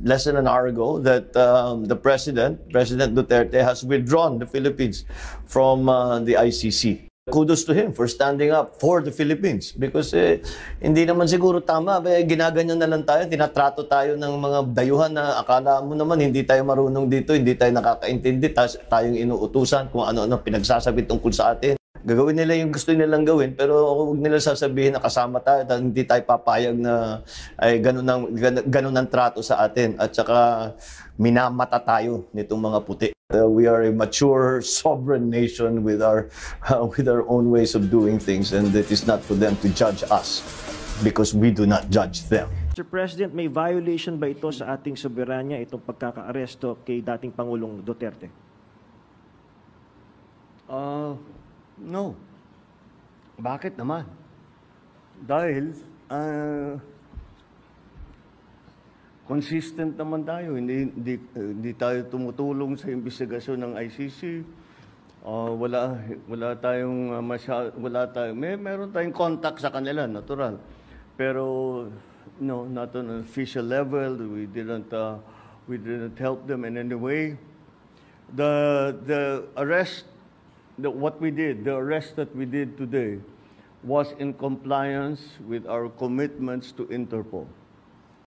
less than an hour ago that President Duterte, has withdrawn the Philippines from the ICC. Kudos to him for standing up for the Philippines because hindi naman siguro tama, ginaganyan na lang tayo, tinatrato tayo ng mga dayuhan na akala mo naman hindi tayo marunong dito, hindi tayo nakakaintindi, tayong inuutusan kung ano-ano pinagsasabi tungkol sa atin. Gagawin nila yung gusto nilang gawin, pero huwag nila sasabihin na kasama tayo at hindi tayo papayag na ay ganun ang trato sa atin. At saka minamata tayo nitong mga puti. We are a mature, sovereign nation with our own ways of doing things, and it is not for them to judge us because we do not judge them. Mr. President, may violation ba ito sa ating soberanya, itong pagkaka-aresto kay dating Pangulong Duterte? No. Bakit naman? Dahil consistent naman tayo. Hindi tayo tumutulong sa investigasyon ng ICC. Wala tayong meron tayong contact sa kanila, natural. Pero no, not on an official level. We didn't help them in any way. The arrest the arrest that we did today was in compliance with our commitments to Interpol.